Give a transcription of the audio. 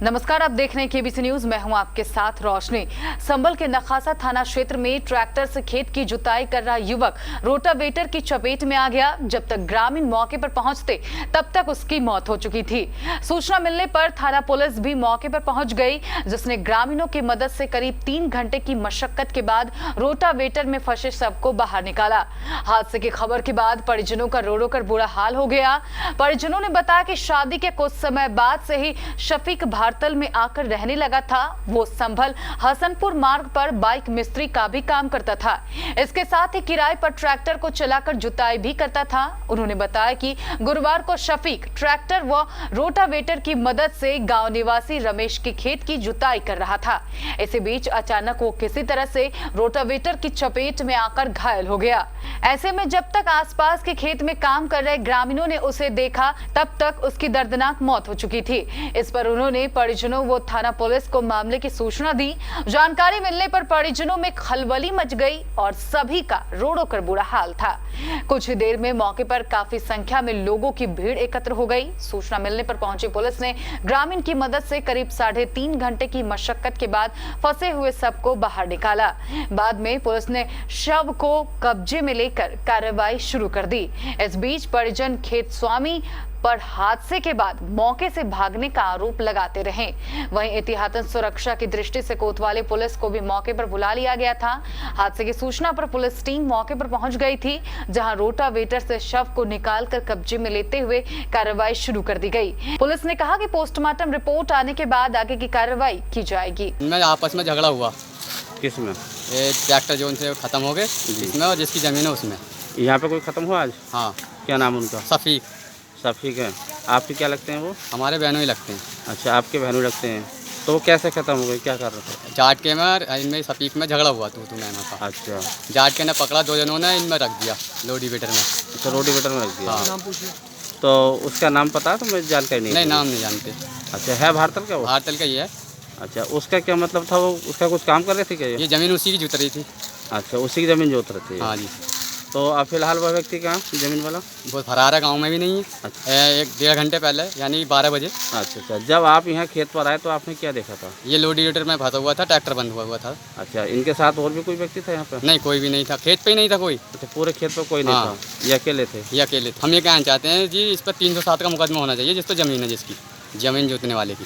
नमस्कार, आप देख रहे हैं केबीसी न्यूज। मैं हूं आपके साथ रोशनी। संभल के नखासा थाना क्षेत्र में ट्रैक्टर से खेत की जुताई कर रहा युवक रोटावेटर की चपेट में आ गया। जब तक ग्रामीण मौके पर पहुंचते तब तक उसकी मौत हो चुकी थी। सूचना मिलने पर थाना पुलिस भी मौके पर पहुंच गई, जिसने ग्रामीणों की मदद से करीब 3 घंटे की मशक्कत के बाद रोटावेटर में फंसे शव को बाहर निकाला। हादसे की खबर के बाद परिजनों का रो रो कर बुरा हाल हो गया। परिजनों ने बताया कि शादी के कुछ समय बाद से ही शफीक भारतल में आकर रहने लगा था। वो संभल हसनपुर मार्ग पर बाइक मिस्त्री का भी काम करता था। इसके साथ ही किराए पर ट्रैक्टर को चलाकर जुताई भी करता था। उन्होंने बताया कि गुरुवार को शफीक ट्रैक्टर व रोटावेटर की मदद से गांव निवासी रमेश के खेत की जुताई कर रहा था। इसी बीच अचानक वो किसी तरह से रोटावेटर की चपेट में आकर घायल हो गया। ऐसे में जब तक आसपास के खेत में काम कर रहे ग्रामीणों ने उसे देखा, तब तक उसकी दर्दनाक मौत हो चुकी थी। इस पर उन्होंने परिजनों व थाना पुलिस को मामले की सूचना दी। जानकारी मिलने पर परिजनों में खलबली मच गई और सभी का रो रो कर बुरा हाल था। कुछ ही देर में मौके पर काफी संख्या में लोगों की भीड़ एकत्र हो गई। सूचना मिलने पर पहुंची पुलिस ने ग्रामीण की मदद से करीब 3.5 घंटे की मशक्कत के बाद फंसे हुए शव को बाहर निकाला। बाद में पुलिस ने शव को कब्जे में लेकर कार्रवाई शुरू कर दी। इस बीच परिजन खेत स्वामी पर हादसे के बाद मौके से भागने का आरोप लगाते रहे। वहीं एहतियातन सुरक्षा की दृष्टि से कोतवाली पुलिस को भी मौके पर बुला लिया गया था। हादसे की सूचना पर पुलिस टीम मौके पर पहुंच गई थी, जहां रोटावेटर से शव को निकालकर कब्जे में लेते हुए कार्रवाई शुरू कर दी गई। पुलिस ने कहा कि पोस्टमार्टम रिपोर्ट आने के बाद आगे की कार्रवाई की जाएगी। में आपस में झगड़ा हुआ। किसमें? ये ट्रैक्टर जो उनसे खत्म हो गए इसमें, और जिसकी जमीन है उसमें। यहाँ पे कोई खत्म हुआ आज? हाँ। क्या नाम उनका? शफीक। शफीक है। आपके क्या लगते हैं वो? हमारे बहनों ही लगते हैं। अच्छा, आपके बहनों लगते हैं। तो वो कैसे खत्म हो गए, क्या कर रहे थे? जाटके में और इनमें शफीक में झगड़ा हुआ तू मैंने का। अच्छा। जाटके ने पकड़ा, 2 जनों ने इनमें रख दिया रोटावेटर में। अच्छा, रोटावेटर में रख दिया। हाँ। तो उसका नाम पता है? तो मुझे जानकारी नहीं। नहीं, नाम नहीं जानते। अच्छा, है भारतल का वो? भारतल का ही है। अच्छा, उसका क्या मतलब था? वो उसका कुछ काम कर रहे थे क्या ये जमीन उसी की जुत रही थी। अच्छा, उसी की ज़मीन जोत रहे थे। हाँ जी। तो अब फिलहाल वह व्यक्ति कहाँ, ज़मीन वाला? वो फरार है, गाँव में भी नहीं है। अच्छा। 1-1.5 घंटे पहले, यानी 12 बजे। अच्छा, जब आप यहाँ खेत पर आए तो आपने क्या देखा था? ये रोटावेटर में फंसा हुआ था, ट्रैक्टर बंद हुआ था। अच्छा, इनके साथ और भी कोई व्यक्ति था यहाँ पर? नहीं, कोई भी नहीं था, खेत पे ही नहीं था कोई। अच्छा, पूरे खेत पर कोई नहीं हाँ। था? ये अकेले थे? ये अकेले थे। हम ये कहना चाहते हैं जी, इस पर 307 का मुकदमा होना चाहिए, जिस पर जमीन है, जिसकी जमीन जोतने वाले की।